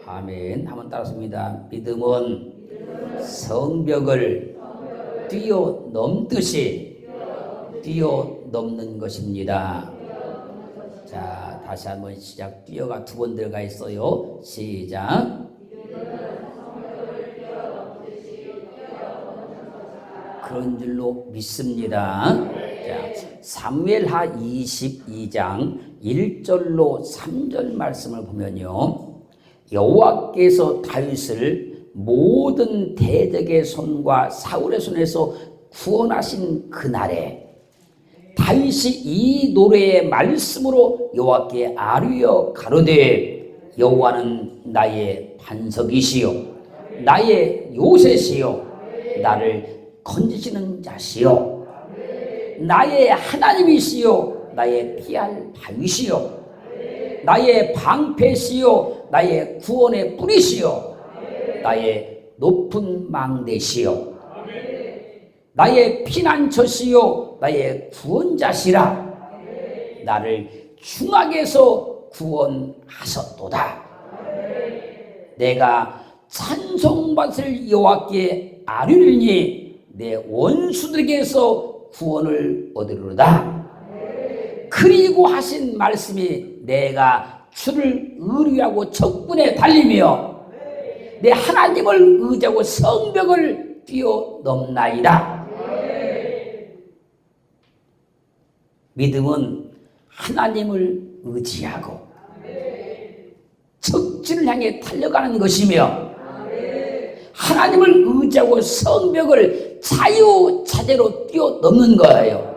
아멘. 한번 따라습니다. 믿음은 성벽을 뛰어넘듯이 뛰어넘는 것입니다. 자, 다시 한번 시작. 뛰어가 두 번 들어가 있어요. 시작. 그런 줄로 믿습니다. 자, 사무엘하 22장 1절로 3절 말씀을 보면요, 여호와께서 다윗을 모든 대적의 손과 사울의 손에서 구원하신 그날에 다윗이 이 노래의 말씀으로 여호와께 아뢰어 가로되 여호와는 나의 반석이시요 나의 요새시요 나를 건지시는 자시요 나의 하나님이시요 나의 피할 바위시요 나의 방패시요 나의 구원의 뿌리시요 나의 높은 망대시요 나의 피난처시요 나의 구원자시라 나를 중악에서 구원하셨도다. 내가 찬송받을 여호와께 아뢰리니 내 원수들에게서 구원을 얻으리로다. 그리고 하신 말씀이 내가 주를 의뢰하고 적군에 달리며 내 하나님을 의지하고 성벽을 뛰어넘나이다. 믿음은 하나님을 의지하고 적진을 향해 달려가는 것이며 하나님을 의지하고 성벽을 자유자재로 뛰어넘는 거예요.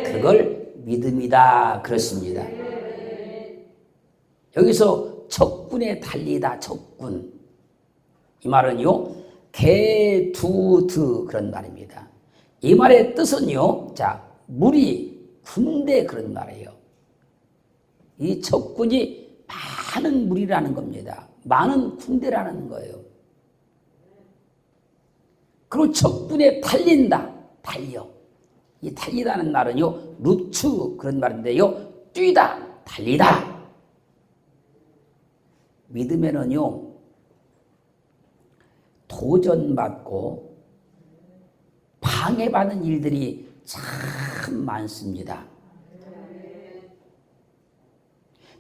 그걸 믿음이다 그렇습니다. 여기서 적군에 달리다. 적군, 이 말은요 개두드 그런 말입니다. 이 말의 뜻은요, 자, 무리, 군대 그런 말이에요. 이 적군이 많은 무리라는 겁니다. 많은 군대라는 거예요. 그리고 적군에 달린다. 달려. 이 달리다는 말은요 루츠 그런 말인데요, 뛰다, 달리다. 믿음에는요 도전받고 방해받는 일들이 참 많습니다.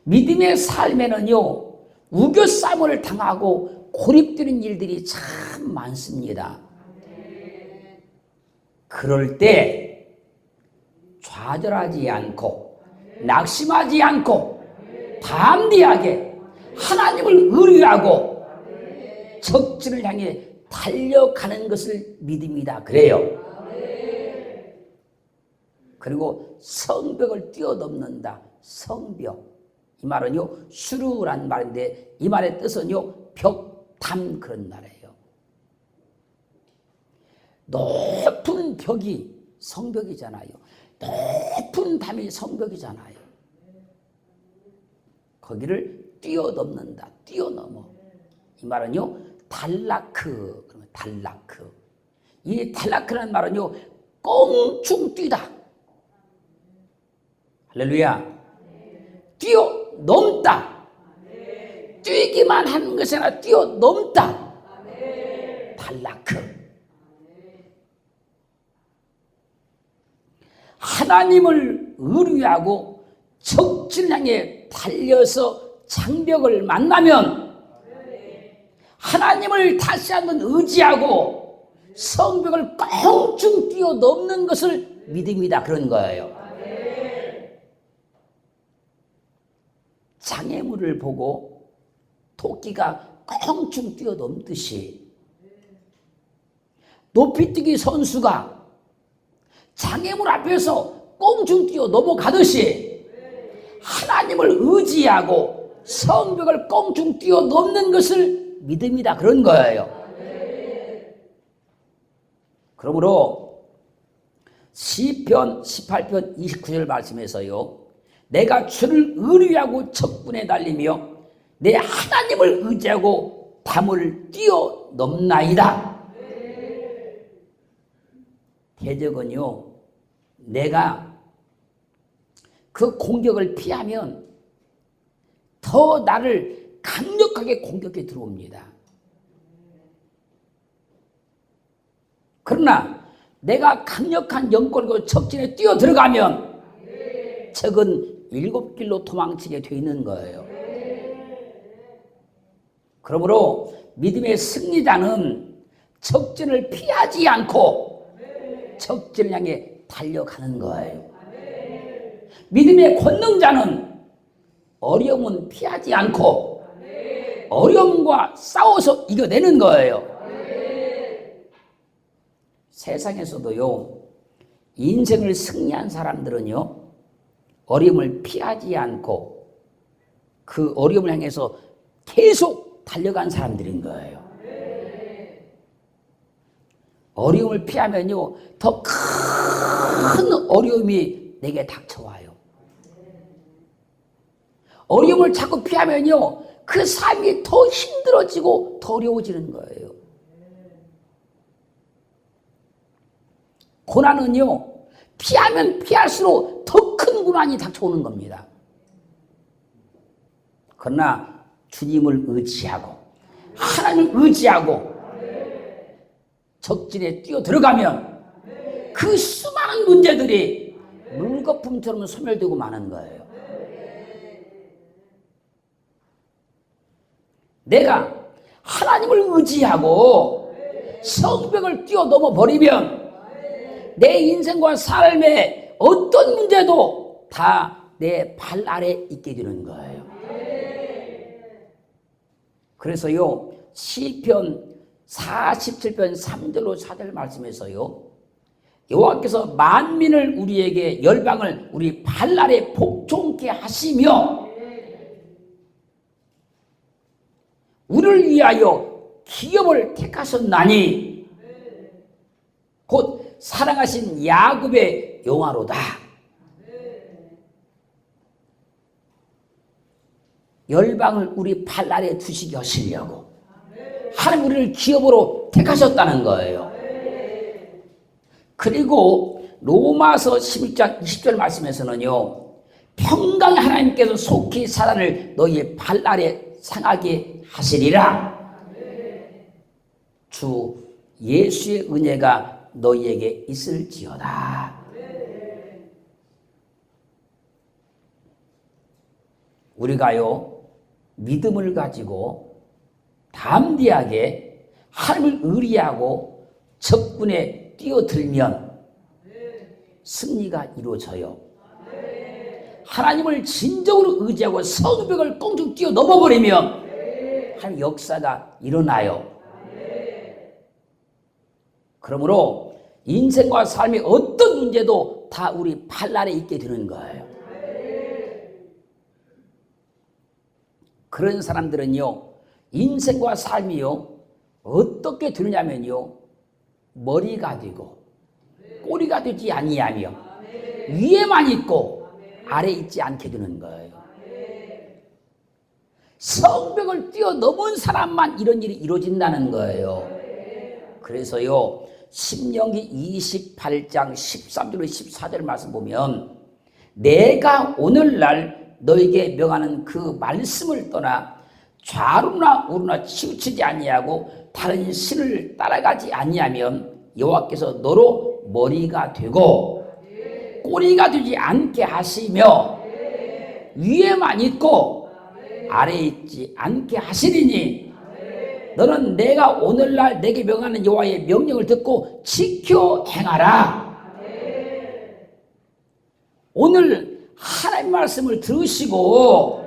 믿음의 삶에는요 우겨싸움을 당하고 고립되는 일들이 참 많습니다. 그럴 때 좌절하지 않고 낙심하지 않고 담대하게 하나님을 의뢰하고 적진을 향해 달려가는 것을 믿음이다 그래요. 그리고 성벽을 뛰어넘는다. 성벽, 이 말은요 수루란 말인데 이 말의 뜻은요 벽담 그런 말이에요. 높은 벽이 성벽이잖아요. 높은 담이 성벽이잖아요. 거기를 뛰어넘는다. 뛰어넘어. 이 말은요 달라크, 달라크. 이 달라크라는 말은요 껑충 뛰다. 할렐루야. 뛰어넘다. 뛰기만 하는 것이 아니라 뛰어넘다. 달라크. 하나님을 의뢰하고 적진을 향해 달려서 장벽을 만나면 하나님을 다시 한번 의지하고 성벽을 껑충 뛰어넘는 것을 믿음이다 그런 거예요. 장애물을 보고 토끼가 껑충 뛰어넘듯이 높이뛰기 선수가 장애물 앞에서 꽁충 뛰어 넘어가듯이 하나님을 의지하고 성벽을 꽁충 뛰어 넘는 것을 믿음이다 그런 거예요. 그러므로 시편 18편 29절 말씀에서요 내가 주를 의뢰하고 적군에 달리며 내 하나님을 의지하고 담을 뛰어넘나이다. 대적은요 내가 그 공격을 피하면 더 나를 강력하게 공격해 들어옵니다. 그러나 내가 강력한 영권으로 적진에 뛰어 들어가면 적은 7길로 도망치게 돼 있는 거예요. 그러므로 믿음의 승리자는 적진을 피하지 않고 적진을 향해 달려가는 거예요. 믿음의 권능자는 어려움은 피하지 않고 어려움과 싸워서 이겨내는 거예요. 세상에서도요, 인생을 승리한 사람들은요, 어려움을 피하지 않고 그 어려움을 향해서 계속 달려간 사람들인 거예요. 어려움을 피하면요, 더 큰 어려움이 내게 닥쳐와요. 어려움을 자꾸 피하면요, 그 삶이 더 힘들어지고 더 어려워지는 거예요. 고난은요, 피하면 피할수록 더 큰 고난이 닥쳐오는 겁니다. 그러나 주님을 의지하고 하나님을 의지하고 적진에 뛰어 들어가면 그 수많은 문제들이 물거품처럼 소멸되고 마는 거예요. 내가 하나님을 의지하고 성벽을 뛰어넘어 버리면 내 인생과 삶의 어떤 문제도 다 내 발 아래 있게 되는 거예요. 그래서요, 시편 47편 3절로 4절 말씀에서요, 여호와께서 만민을 우리에게 열방을 우리 발 아래 복종케 하시며 우리를 위하여 기업을 택하셨나니 곧 사랑하신 야곱의 영화로다. 열방을 우리 발 아래 두시게 하시려고 하나님 우리를 기업으로 택하셨다는 거예요. 그리고 로마서 11장 20절 말씀에서는요, 평강 하나님께서 속히 사단을 너희의 발 아래 상하게 하시리라. 주 예수의 은혜가 너희에게 있을지어다. 우리가요, 믿음을 가지고 담대하게 하나님을 의리하고 적군에 뛰어들면 승리가 이루어져요. 하나님을 진정으로 의지하고 성벽을 꽁충 뛰어넘어버리면 하나님 역사가 일어나요. 그러므로 인생과 삶의 어떤 문제도 다 우리 발 아래 있게 되는 거예요. 그런 사람들은요, 인생과 삶이요, 어떻게 되느냐면요, 머리가 되고 꼬리가 되지 아니하며 위에만 있고 아래 있지 않게 되는 거예요. 성벽을 뛰어넘은 사람만 이런 일이 이루어진다는 거예요. 그래서요, 신명기 28장 13절 14절 말씀 보면 내가 오늘날 너에게 명하는 그 말씀을 떠나 좌로나 우로나 치우치지 아니하고 다른 신을 따라가지 아니하면 여호와께서 너로 머리가 되고 꼬리가 되지 않게 하시며 위에만 있고 아래에 있지 않게 하시리니 너는 내가 오늘날 내게 명하는 여호와의 명령을 듣고 지켜 행하라. 오늘 하나님 말씀을 들으시고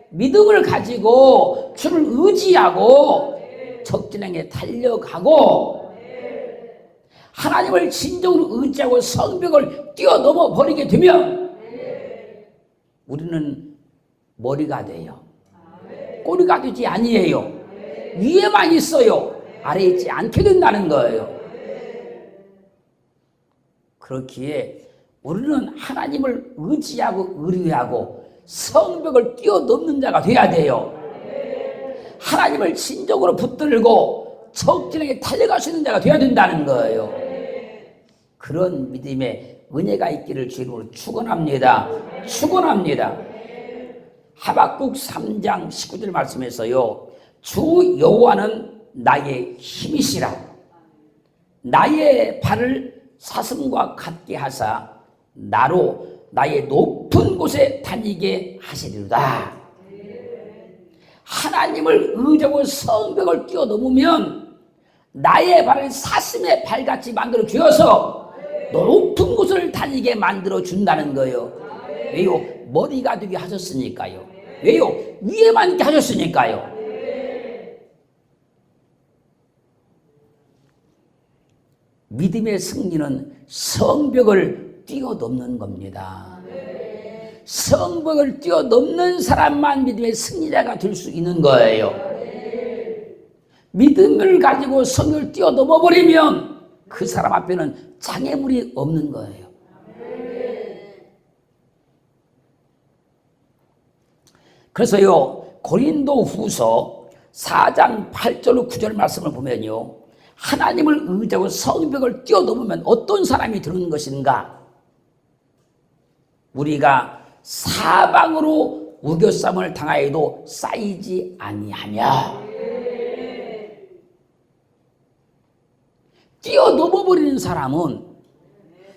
믿음을 가지고 주를 의지하고 적진행에 달려가고 하나님을 진정으로 의지하고 성벽을 뛰어넘어 버리게 되면 우리는 머리가 돼요. 꼬리가 되지 아니에요. 위에만 있어요. 아래에 있지 않게 된다는 거예요. 그렇기에 우리는 하나님을 의지하고 의뢰하고 성벽을 뛰어넘는 자가 돼야 돼요. 하나님을 진정으로 붙들고 적진에게 달려갈 수 있는 자가 돼야 된다는 거예요. 그런 믿음의 은혜가 있기를 주님으로 축원합니다. 축원합니다. 하박국 3장 19절 말씀에서요. 주 여호와는 나의 힘이시라. 나의 발을 사슴과 같게 하사 나로 나의 높은 곳에 다니게 하시리로다. 하나님을 의지하고 성벽을 뛰어넘으면 나의 발을 사슴의 발같이 만들어 주어서 높은 곳을 다니게 만들어 준다는 거예요. 왜요? 머리가 되게 하셨으니까요. 왜요? 위에만 있게 하셨으니까요. 믿음의 승리는 성벽을 뛰어넘는 겁니다. 성벽을 뛰어넘는 사람만 믿음의 승리자가 될 수 있는 거예요. 믿음을 가지고 성벽을 뛰어넘어 버리면 그 사람 앞에는 장애물이 없는 거예요. 그래서요, 고린도 후서 4장 8절 9절 말씀을 보면요, 하나님을 의지하고 성벽을 뛰어넘으면 어떤 사람이 되는 것인가? 우리가 사방으로 우겨쌈을 당하여도 쌓이지 아니하며, 뛰어넘어 버리는 사람은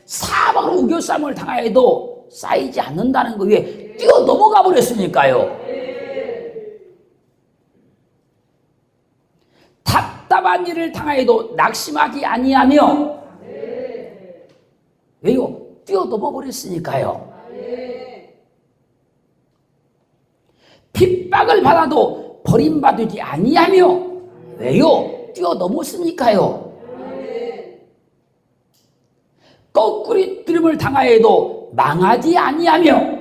사방으로 우겨쌈을 당하여도 쌓이지 않는다는 거. 왜? 뛰어넘어가 버렸으니까요. 답답한 일을 당하여도 낙심하지 아니하며, 왜요? 뛰어넘어 버렸으니까요. 핍박을 받아도 버림받지 아니하며, 왜요? 뛰어넘었으니까요. 거꾸리뜨림을 당하여도 망하지 아니하며,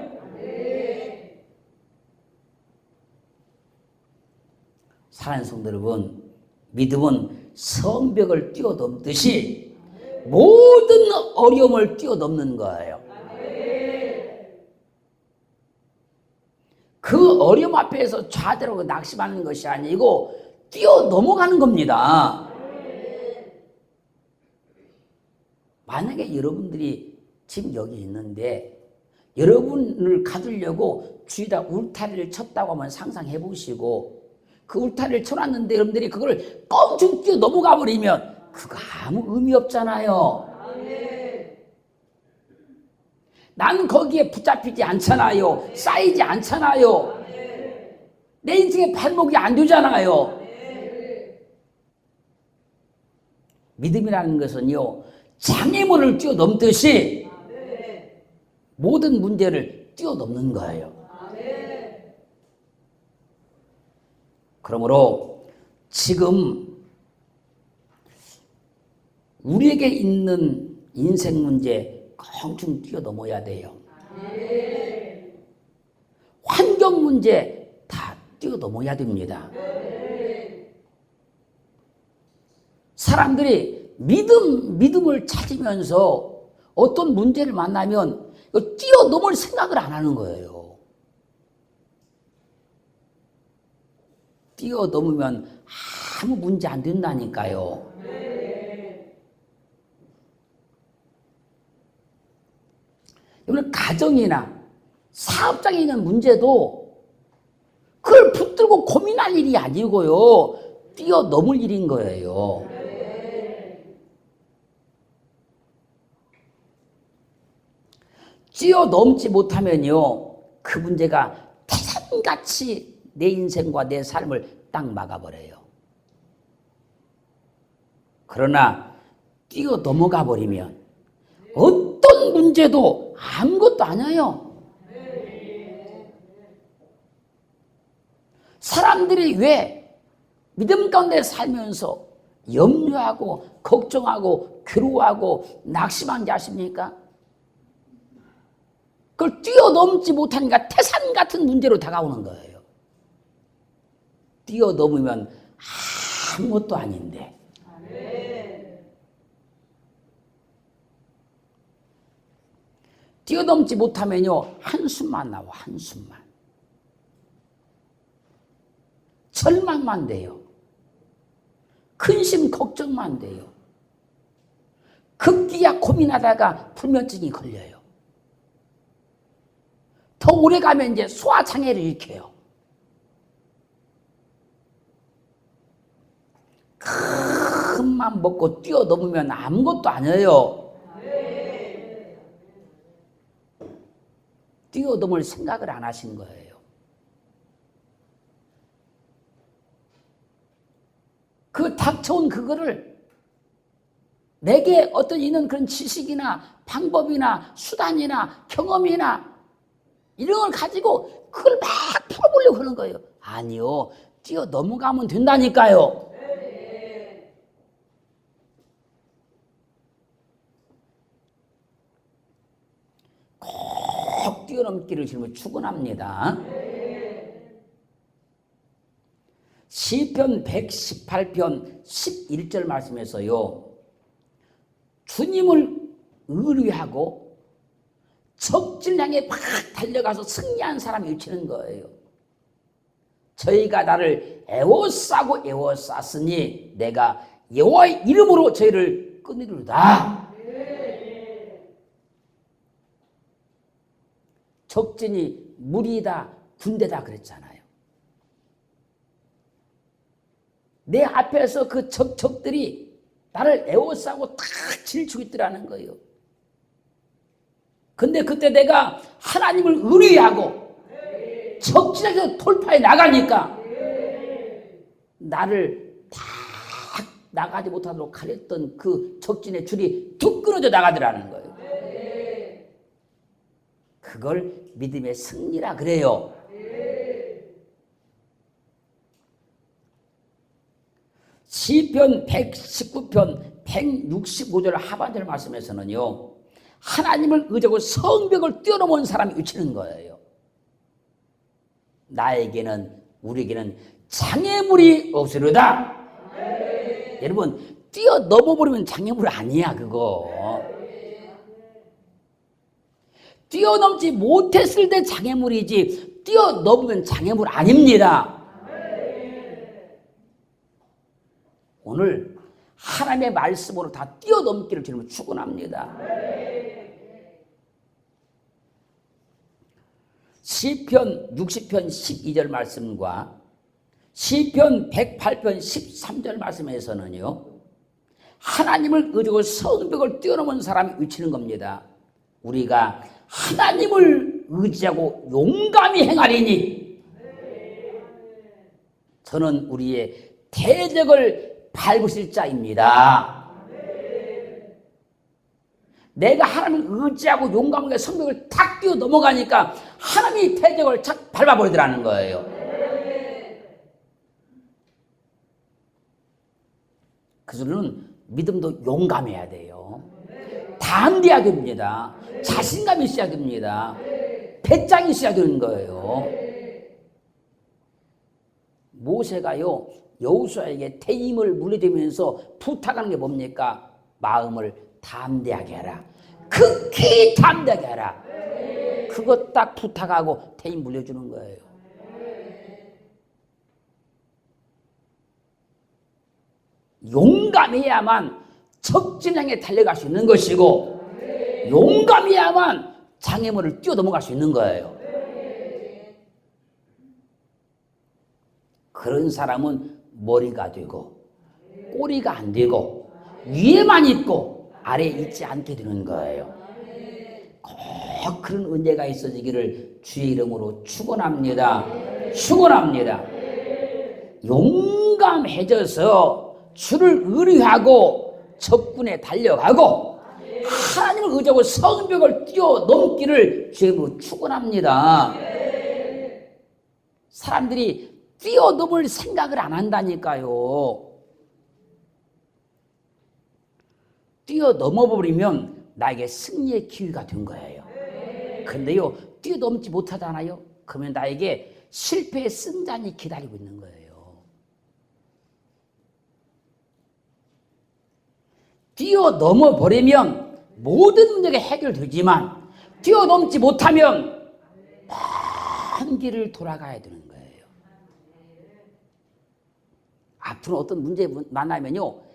사랑하는 성도 여러분, 믿음은 성벽을 뛰어넘듯이 모든 어려움을 뛰어넘는 거예요. 그 어려움 앞에서 좌절하고 낙심하는 것이 아니고 뛰어넘어가는 겁니다. 만약에 여러분들이 지금 여기 있는데 여러분을 가두려고 주위에다 울타리를 쳤다고 한번 상상해 보시고, 그 울타리를 쳐놨는데 여러분들이 그걸 껑충 뛰어 넘어가 버리면 그거 아무 의미 없잖아요. 나는 거기에 붙잡히지 않잖아요. 쌓이지 않잖아요. 내 인생의 발목이 안 되잖아요. 믿음이라는 것은요, 장애물을 뛰어넘듯이 모든 문제를 뛰어넘는 거예요. 그러므로 지금 우리에게 있는 인생 문제 껑충 뛰어넘어야 돼요. 환경 문제 다 뛰어넘어야 됩니다. 사람들이 믿음을 찾으면서 어떤 문제를 만나면 뛰어넘을 생각을 안 하는 거예요. 뛰어넘으면 아무 문제 안 된다니까요. 여러분, 가정이나 사업장에 있는 문제도 그걸 붙들고 고민할 일이 아니고요, 뛰어넘을 일인 거예요. 뛰어넘지 못하면요, 그 문제가 태산같이 내 인생과 내 삶을 딱 막아버려요. 그러나 뛰어넘어가 버리면 어떤 문제도 아무것도 아니에요. 사람들이 왜 믿음 가운데 살면서 염려하고 걱정하고 괴로워하고 낙심한지 아십니까? 그걸 뛰어넘지 못하니까 태산 같은 문제로 다가오는 거예요. 뛰어넘으면 아무것도 아닌데. 뛰어넘지 못하면요, 한숨만 나와, 한숨만. 절망만 돼요. 근심 걱정만 돼요. 급기야 고민하다가 불면증이 걸려요. 더 오래 가면 이제 소화장애를 일으켜요. 큰맘 먹고 뛰어넘으면 아무것도 아니에요. 뛰어넘을 생각을 안 하신 거예요. 그 닥쳐온 그거를 내게 어떤 있는 그런 지식이나 방법이나 수단이나 경험이나 이런 걸 가지고 그걸 막 풀어보려고 하는 거예요. 아니요. 뛰어넘어가면 된다니까요. 꼭 뛰어넘기를 지금 축원합니다. 시편 118편 11절 말씀에서요. 주님을 의뢰하고 적진을 향해 막 달려가서 승리한 사람이 외치는 거예요. 저희가 나를 애워싸고 애워쌌으니 내가 여호와의 이름으로 저희를 끊으리로다. 적진이 무리다 군대다 그랬잖아요. 내 앞에서 그 적들이 나를 에워싸고 탁 질주고 있더라는 거예요. 근데 그때 내가 하나님을 의뢰하고 적진에서 돌파해 나가니까 나를 다 나가지 못하도록 가렸던 그 적진의 줄이 툭 끊어져 나가더라는 거예요. 그걸 믿음의 승리라 그래요. 시편 119편 165절 하반절 말씀에서는요. 하나님을 의지하고 성벽을 뛰어넘은 사람이 외치는 거예요. 나에게는 우리에게는 장애물이 없으리로다. 여러분 뛰어넘어버리면 장애물 아니야 그거. 뛰어넘지 못했을 때 장애물이지 뛰어넘으면 장애물 아닙니다. 오늘 하나님의 말씀으로 다 뛰어넘기를 주님을 축원합니다. 시편 60편 12절 말씀과 시편 108편 13절 말씀에서는요. 하나님을 의지하고 성벽을 뛰어넘은 사람이 외치는 겁니다. 우리가 하나님을 의지하고 용감히 행하리니 저는 우리의 대적을 밟으실 자입니다. 내가 하나님을 의지하고 용감하게 성벽을 탁 뛰어 넘어가니까 하나님이 대적을 착 밟아버리더라는 거예요. 그래서는 믿음도 용감해야 돼요. 담대해야 됩니다. 자신감이 있어야 됩니다. 배짱이 있어야 되는 거예요. 모세가요 여호수아에게 태임을 물려주면서 부탁하는 게 뭡니까? 마음을 담대하게 하라. 극히 담대하게 하라. 그것 딱 부탁하고 태임 물려주는 거예요. 용감해야만 적진을 달려갈 수 있는 것이고 용감해야만 장애물을 뛰어넘어갈 수 있는 거예요. 그런 사람은 머리가 되고 꼬리가 안 되고 위에만 있고 아래에 있지 않게 되는 거예요. 꼭 그런 은혜가 있어지기를 주의 이름으로 축원합니다. 축원합니다. 용감해져서 주를 의뢰하고 적군에 달려가고 하나님을 의지하고 성벽을 뛰어넘기를 주의 이름으로 축원합니다. 사람들이 뛰어넘을 생각을 안 한다니까요. 뛰어넘어버리면 나에게 승리의 기회가 된 거예요. 근데요 뛰어넘지 못하잖아요. 그러면 나에게 실패의 승잔이 기다리고 있는 거예요. 뛰어넘어버리면 모든 문제가 해결되지만 뛰어넘지 못하면 먼 길을 돌아가야 되는 거예요. 앞으로 어떤 문제 만나면요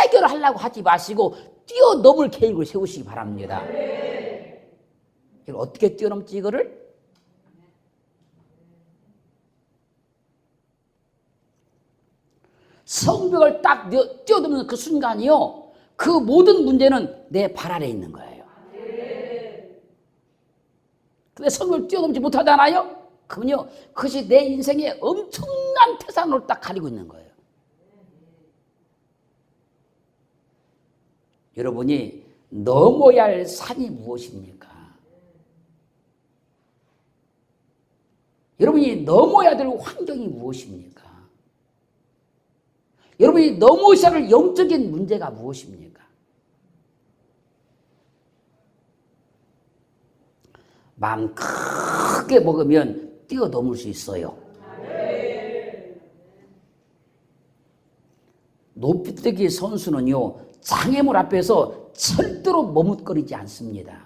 해결하려고 하지 마시고 뛰어넘을 계획을 세우시기 바랍니다. 이걸 어떻게 뛰어넘지 이거를? 성벽을 딱 뛰어넘는 그 순간이요, 그 모든 문제는 내 발 아래에 있는 거예요. 근데 성벽을 뛰어넘지 못하잖아요? 그러면요, 그것이 내 인생의 엄청난 태산으로 딱 가리고 있는 거예요. 여러분이 넘어야 할 산이 무엇입니까? 여러분이 넘어야 될 환경이 무엇입니까? 여러분이 넘어야 할 영적인 문제가 무엇입니까? 마음 크게 먹으면 뛰어넘을 수 있어요. 높이뛰기 선수는요, 장애물 앞에서 절대로 머뭇거리지 않습니다.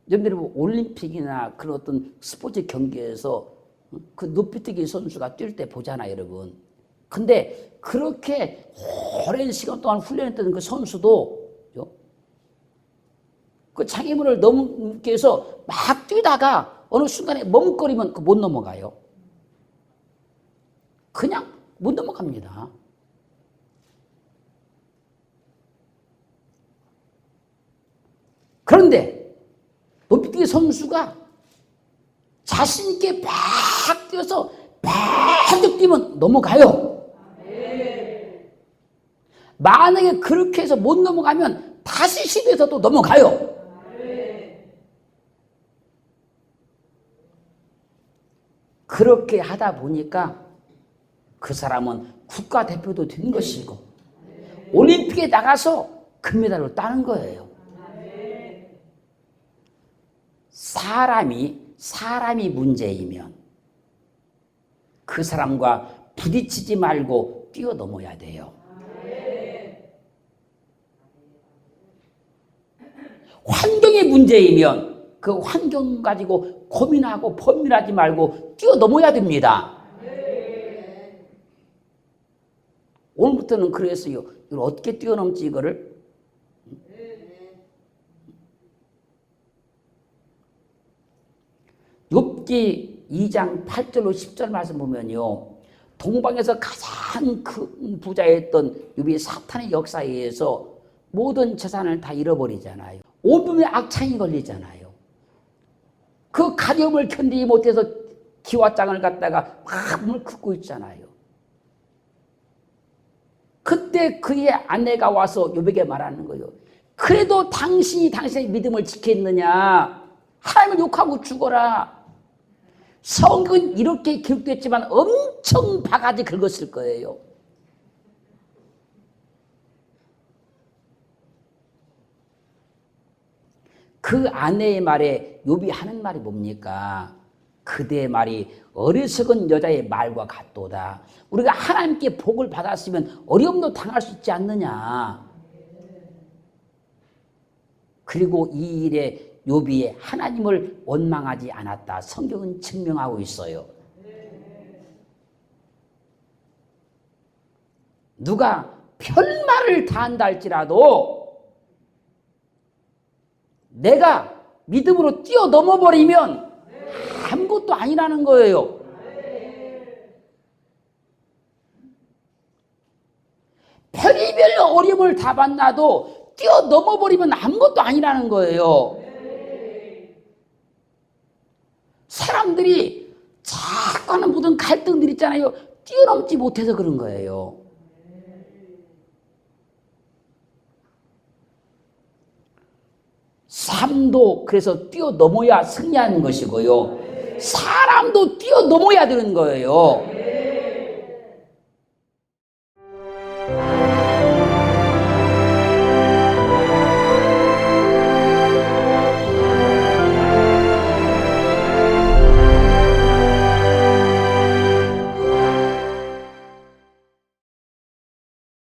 여러분들이 올림픽이나 그런 어떤 스포츠 경기에서 그 높이뛰기 선수가 뛸 때 보잖아요, 여러분. 근데 그렇게 오랜 시간 동안 훈련했던 그 선수도 그 장애물을 넘기 위해서 막 뛰다가 어느 순간에 머뭇거리면 못 넘어가요. 그냥 못 넘어갑니다. 그런데 높이뛰기 선수가 자신 있게 막 뛰어서 막 뛰면 넘어가요. 만약에 그렇게 해서 못 넘어가면 다시 시도해서 또 넘어가요. 그렇게 하다 보니까 그 사람은 국가대표도 된 것이고 올림픽에 나가서 금메달을 따는 거예요. 사람이 문제이면 그 사람과 부딪히지 말고 뛰어넘어야 돼요. 환경이 문제이면 그 환경 가지고 고민하고 범민하지 말고 뛰어넘어야 됩니다. 오늘부터는 그랬어요. 이걸 어떻게 뛰어넘지 이거를? 욥기 2장 8절로 10절 말씀 보면요, 동방에서 가장 큰 부자였던 욥이 사탄의 역사에 의해서 모든 재산을 다 잃어버리잖아요. 온몸에 악창이 걸리잖아요. 그 가려움을 견디지 못해서 기와장을 갖다가 막 몸을 긋고 있잖아요. 그때 그의 아내가 와서 욥에게 말하는 거예요. 그래도 당신이 당신의 믿음을 지켰느냐? 하나님을 욕하고 죽어라. 성경은 이렇게 기록됐지만 엄청 바가지 긁었을 거예요. 그 아내의 말에 욥이 하는 말이 뭡니까? 그대의 말이 어리석은 여자의 말과 같도다. 우리가 하나님께 복을 받았으면 어려움도 당할 수 있지 않느냐. 그리고 이 일에 욥이 하나님을 원망하지 않았다. 성경은 증명하고 있어요. 누가 별말을 다 한다 할지라도 내가 믿음으로 뛰어넘어 버리면 아무것도 아니라는 거예요. 별의별 어려움을 다 만나도 뛰어넘어 버리면 아무것도 아니라는 거예요. 사람들이 자꾸 하는 모든 갈등들 있잖아요. 뛰어넘지 못해서 그런 거예요. 삶도 그래서 뛰어넘어야 승리하는 것이고요. 사람도 뛰어넘어야 되는 거예요.